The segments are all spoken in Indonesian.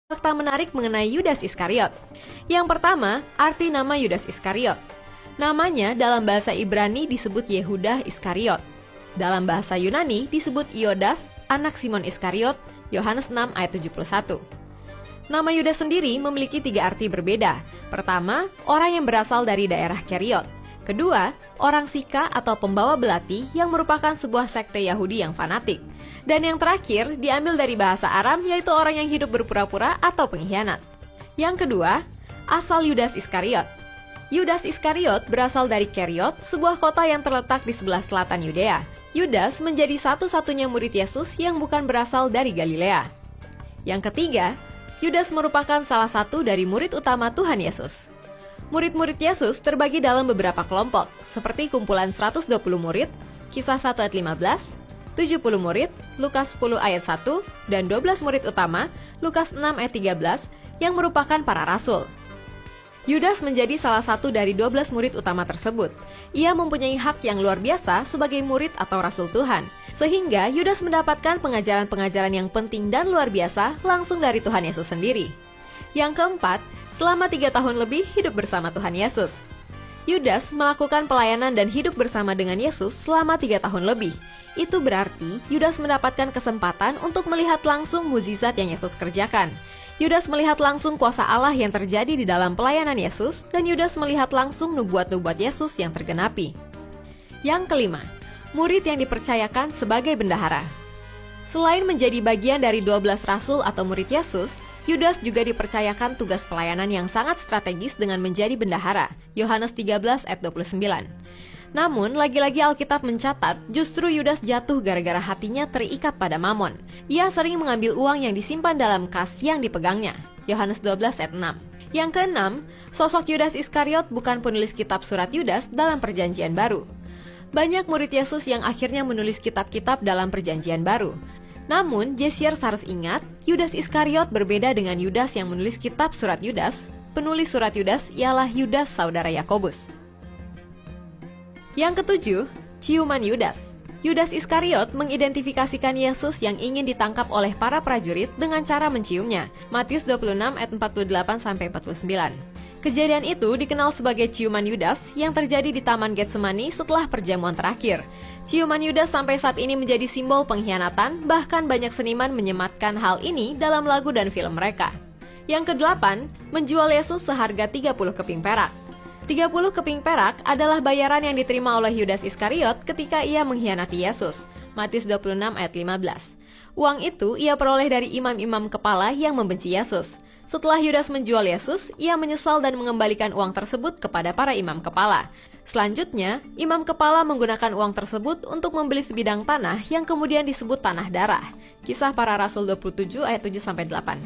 Fakta menarik mengenai Yudas Iskariot. Yang pertama, arti nama Yudas Iskariot. Namanya dalam bahasa Ibrani disebut Yehuda Iskariot. Dalam bahasa Yunani disebut Iodas, anak Simon Iskariot, Yohanes 6 ayat 71. Nama Yudas sendiri memiliki 3 arti berbeda. Pertama, orang yang berasal dari daerah Keriot. Kedua, orang Sika atau pembawa belati yang merupakan sebuah sekte Yahudi yang fanatik. Dan yang terakhir, diambil dari bahasa Aram, yaitu orang yang hidup berpura-pura atau pengkhianat. Yang kedua, asal Yudas Iskariot. Yudas Iskariot berasal dari Keriot, sebuah kota yang terletak di sebelah selatan Yudea. Yudas menjadi satu-satunya murid Yesus yang bukan berasal dari Galilea. Yang ketiga, Yudas merupakan salah satu dari murid utama Tuhan Yesus. Murid-murid Yesus terbagi dalam beberapa kelompok, seperti kumpulan 120 murid, Kisah 1 ayat 15, 70 murid, Lukas 10 ayat 1, dan 12 murid utama, Lukas 6 ayat 13, yang merupakan para rasul. Yudas menjadi salah satu dari 12 murid utama tersebut. Ia mempunyai hak yang luar biasa sebagai murid atau rasul Tuhan, sehingga Yudas mendapatkan pengajaran-pengajaran yang penting dan luar biasa langsung dari Tuhan Yesus sendiri. Yang keempat, selama 3 tahun lebih hidup bersama Tuhan Yesus. Yudas melakukan pelayanan dan hidup bersama dengan Yesus selama 3 tahun lebih. Itu berarti Yudas mendapatkan kesempatan untuk melihat langsung mukjizat yang Yesus kerjakan. Yudas melihat langsung kuasa Allah yang terjadi di dalam pelayanan Yesus, dan Yudas melihat langsung nubuat-nubuat Yesus yang tergenapi. Yang kelima, murid yang dipercayakan sebagai bendahara. Selain menjadi bagian dari 12 rasul atau murid Yesus, Yudas juga dipercayakan tugas pelayanan yang sangat strategis dengan menjadi bendahara. Yohanes 13 ayat 29. Namun, lagi-lagi Alkitab mencatat, justru Yudas jatuh gara-gara hatinya terikat pada Mamon. Ia sering mengambil uang yang disimpan dalam kas yang dipegangnya. Yohanes 12 ayat 6. Yang keenam, sosok Yudas Iskariot bukan penulis kitab surat Yudas dalam Perjanjian Baru. Banyak murid Yesus yang akhirnya menulis kitab-kitab dalam Perjanjian Baru. Namun, Jesiers harus ingat, Yudas Iskariot berbeda dengan Yudas yang menulis kitab surat Yudas. Penulis surat Yudas ialah Yudas saudara Yakobus. Yang ketujuh, ciuman Yudas. Yudas Iskariot mengidentifikasikan Yesus yang ingin ditangkap oleh para prajurit dengan cara menciumnya. Matius 26 ayat 48-49. Kejadian itu dikenal sebagai ciuman Yudas yang terjadi di Taman Getsemani setelah perjamuan terakhir. Ciuman Yudas sampai saat ini menjadi simbol pengkhianatan, bahkan banyak seniman menyematkan hal ini dalam lagu dan film mereka. Yang kedelapan, menjual Yesus seharga 30 keping perak. 30 keping perak adalah bayaran yang diterima oleh Yudas Iskariot ketika ia mengkhianati Yesus. Matius 26 ayat 15. Uang itu ia peroleh dari imam-imam kepala yang membenci Yesus. Setelah Yudas menjual Yesus, ia menyesal dan mengembalikan uang tersebut kepada para imam kepala. Selanjutnya, imam kepala menggunakan uang tersebut untuk membeli sebidang tanah yang kemudian disebut tanah darah. Kisah Para Rasul 27 ayat 7-8.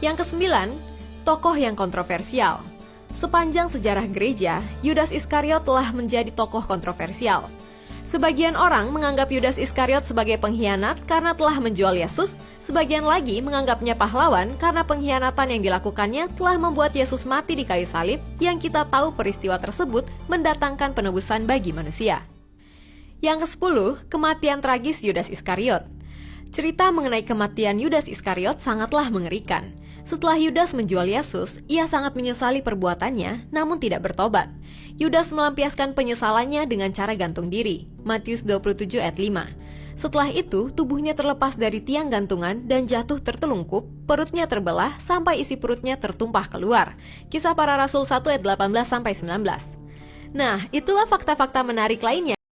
Yang kesembilan, tokoh yang kontroversial. Sepanjang sejarah gereja, Yudas Iskariot telah menjadi tokoh kontroversial. Sebagian orang menganggap Yudas Iskariot sebagai pengkhianat karena telah menjual Yesus, sebagian lagi menganggapnya pahlawan karena pengkhianatan yang dilakukannya telah membuat Yesus mati di kayu salib, yang kita tahu peristiwa tersebut mendatangkan penebusan bagi manusia. Yang ke-10, kematian tragis Yudas Iskariot. Cerita mengenai kematian Yudas Iskariot sangatlah mengerikan. Setelah Yudas menjual Yesus, ia sangat menyesali perbuatannya, namun tidak bertobat. Yudas melampiaskan penyesalannya dengan cara gantung diri. Matius 27 ayat 5. Setelah itu, tubuhnya terlepas dari tiang gantungan dan jatuh tertelungkup, perutnya terbelah sampai isi perutnya tertumpah keluar. Kisah Para Rasul 1 ayat 18-19. Nah, itulah fakta-fakta menarik lainnya